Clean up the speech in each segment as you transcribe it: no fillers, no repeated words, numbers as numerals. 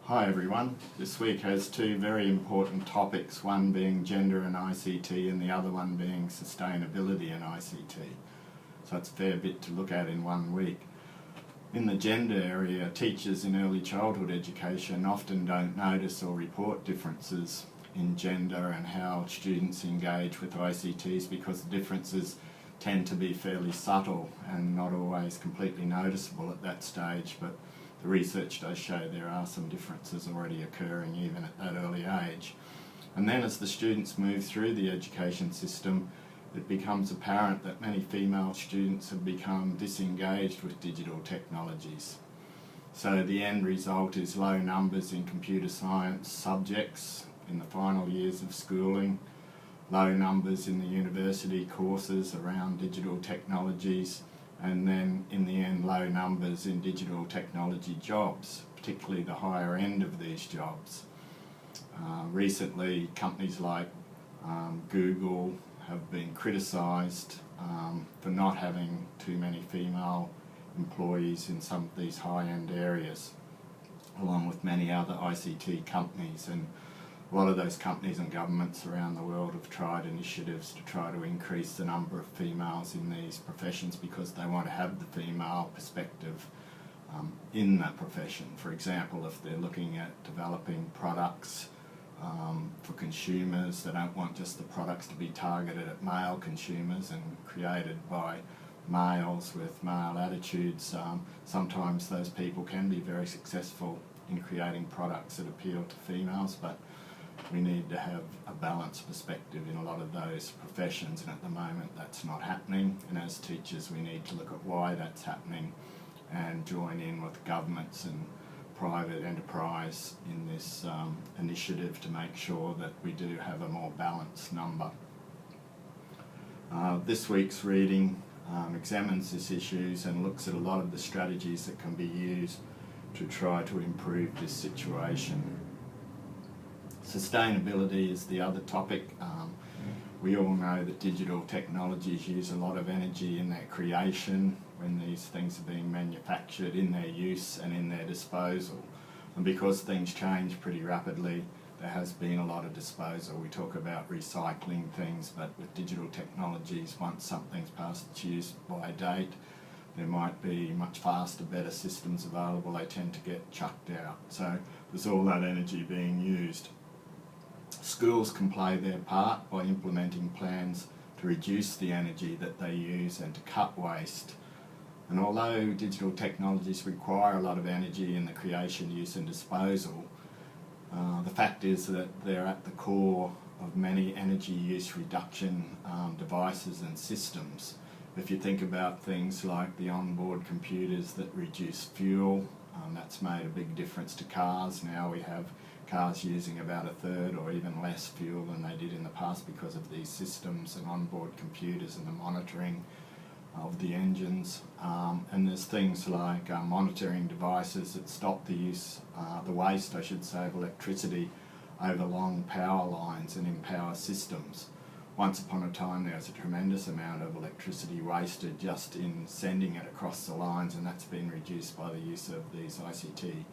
Hi everyone. This week has two very important topics, one being gender and ICT and the other one being sustainability and ICT. So it's a fair bit to look at in 1 week. In the gender area, teachers in early childhood education often don't notice or report differences in gender and how students engage with ICTs because the differences tend to be fairly subtle and not always completely noticeable at that stage, but the research does show there are some differences already occurring even at that early age. And then as the students move through the education system, it becomes apparent that many female students have become disengaged with digital technologies. So the end result is low numbers in computer science subjects in the final years of schooling, low numbers in the university courses around digital technologies, and then in the end low numbers in digital technology jobs, particularly the higher end of these jobs. Recently companies like Google have been criticised for not having too many female employees in some of these high-end areas, along with many other ICT companies, and a lot of those companies and governments around the world have tried initiatives to try to increase the number of females in these professions because they want to have the female perspective in that profession. For example, if they're looking at developing products for consumers, they don't want just the products to be targeted at male consumers and created by males with male attitudes. Sometimes those people can be very successful in creating products that appeal to females, but we need to have a balanced perspective in a lot of those professions, and at the moment that's not happening, and as teachers we need to look at why that's happening and join in with governments and private enterprise in this initiative to make sure that we do have a more balanced number. This week's reading examines these issues and looks at a lot of the strategies that can be used to try to improve this situation. Sustainability is the other topic. We all know that digital technologies use a lot of energy in their creation, when these things are being manufactured, in their use and in their disposal. And because things change pretty rapidly, there has been a lot of disposal. We talk about recycling things, but with digital technologies, once something's past its use-by date, there might be much faster, better systems available. They tend to get chucked out. So there's all that energy being used. Schools can play their part by implementing plans to reduce the energy that they use and to cut waste. And although digital technologies require a lot of energy in the creation, use and disposal, the fact is that they're at the core of many energy use reduction devices and systems. If you think about things like the onboard computers that reduce fuel, that's made a big difference to cars. Now we have cars using about 1/3 or even less fuel than they did in the past because of these systems and onboard computers and the monitoring of the engines. And there's things like monitoring devices that stop the use, the waste, I should say, of electricity over long power lines and in power systems. Once upon a time there was a tremendous amount of electricity wasted just in sending it across the lines, and that's been reduced by the use of these ICT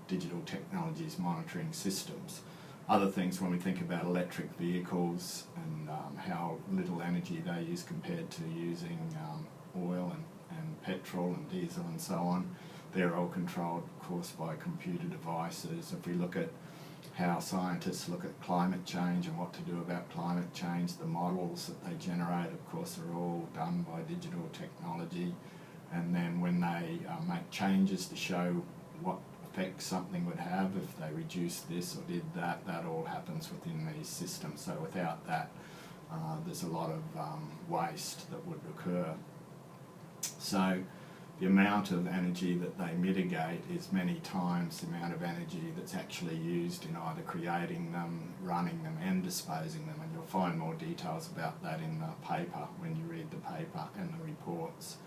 digital technologies monitoring systems. Other things, when we think about electric vehicles and how little energy they use compared to using oil and petrol and diesel and so on, they're all controlled, of course, by computer devices. If we look at how scientists look at climate change and what to do about climate change, the models that they generate, of course, are all done by digital technology. And then when they make changes to show what effect something would have if they reduced this or did that, that all happens within these systems. So without that, there's a lot of waste that would occur. So the amount of energy that they mitigate is many times the amount of energy that's actually used in either creating them, running them and disposing them, and you'll find more details about that in the paper when you read the paper and the reports.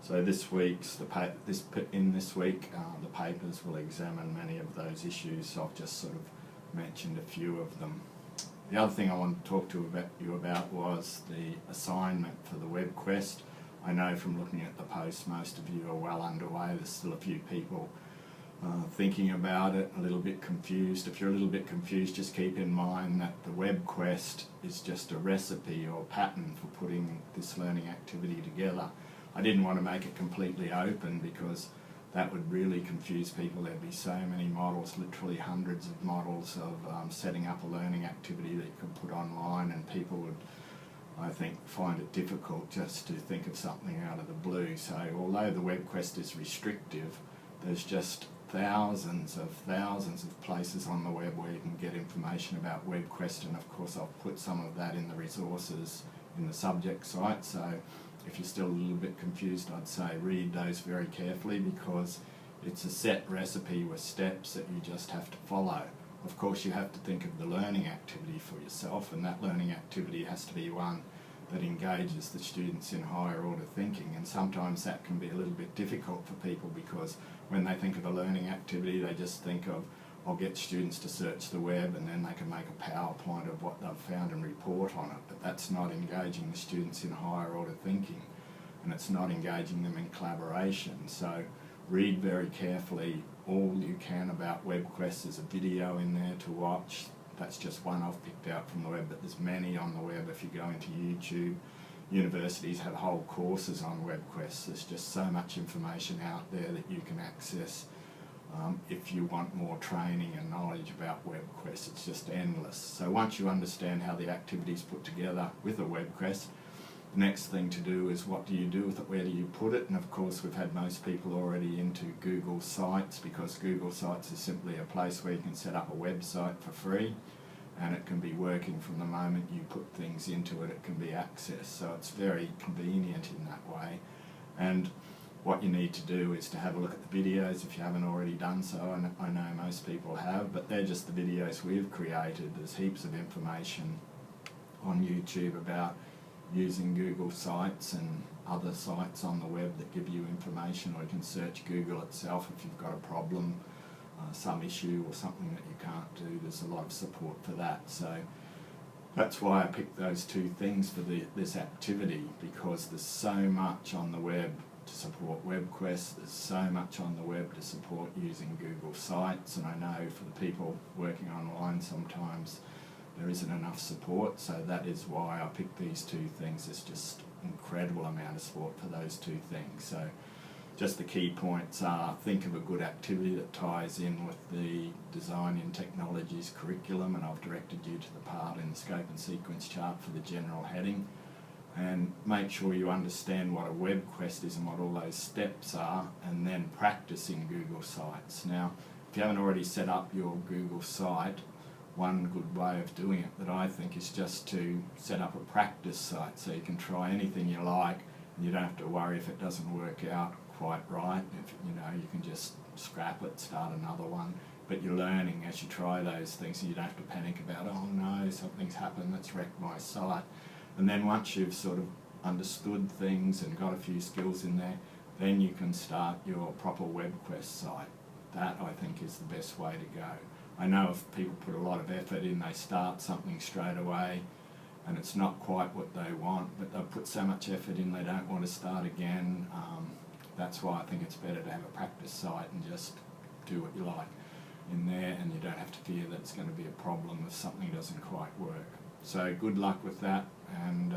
So this week's the papers will examine many of those issues, so I've just sort of mentioned a few of them. The other thing I want to talk to you about was the assignment for the webquest. I know from looking at the post most of you are well underway. There's still a few people thinking about it, a little bit confused. If you're a little bit confused, just keep in mind that the webquest is just a recipe or pattern for putting this learning activity together. I didn't want to make it completely open because that would really confuse people. There'd be so many models, literally hundreds of models of setting up a learning activity that you could put online, and people would, I think, find it difficult just to think of something out of the blue. So although the webquest is restrictive, there's just thousands of places on the web where you can get information about webquest, and of course I'll put some of that in the resources in the subject site. So if you're still a little bit confused, I'd say read those very carefully, because it's a set recipe with steps that you just have to follow. Of course, you have to think of the learning activity for yourself, and that learning activity has to be one that engages the students in higher order thinking, and sometimes that can be a little bit difficult for people, because when they think of a learning activity they just think of, I'll get students to search the web and then they can make a PowerPoint of what they've found and report on it, but that's not engaging the students in higher order thinking, and it's not engaging them in collaboration. So read very carefully all you can about webquest. There's a video in there to watch. That's just one I've picked out from the web, but there's many on the web. If you go into YouTube, universities have whole courses on webquest. There's just so much information out there that you can access. If you want more training and knowledge about webquest, it's just endless. So once you understand how the activity is put together with a webquest, the next thing to do is, what do you do with it, where do you put it? And of course we've had most people already into Google Sites, because Google Sites is simply a place where you can set up a website for free, and it can be working from the moment you put things into it. It can be accessed, so it's very convenient in that way. And what you need to do is to have a look at the videos if you haven't already done so, and I know most people have, but they're just the videos we've created. There's heaps of information on YouTube about using Google Sites and other sites on the web that give you information, or you can search Google itself if you've got a problem, some issue or something that you can't do. There's a lot of support for that. So that's why I picked those two things for this activity, because there's so much on the web to support webquest, there's so much on the web to support using Google Sites, and I know for the people working online sometimes there isn't enough support, so that is why I picked these two things. There's just incredible amount of support for those two things. So just the key points are, think of a good activity that ties in with the Design in Technologies curriculum, and I've directed you to the part in the scope and sequence chart for the general heading, and make sure you understand what a webquest is and what all those steps are, and then practice in Google Sites. Now, if you haven't already set up your Google site, one good way of doing it that I think is just to set up a practice site, so you can try anything you like and you don't have to worry if it doesn't work out quite right. If you can just scrap it, start another one, but you're learning as you try those things, and you don't have to panic about, oh no, something's happened that's wrecked my site. And then once you've sort of understood things and got a few skills in there, then you can start your proper webquest site. That, I think, is the best way to go. I know if people put a lot of effort in, they start something straight away and it's not quite what they want, but they've put so much effort in they don't want to start again. That's why I think it's better to have a practice site and just do what you like in there, and you don't have to fear that it's going to be a problem if something doesn't quite work. So good luck with that, and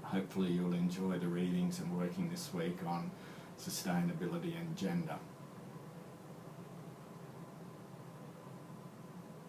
hopefully you'll enjoy the readings and working this week on sustainability and gender.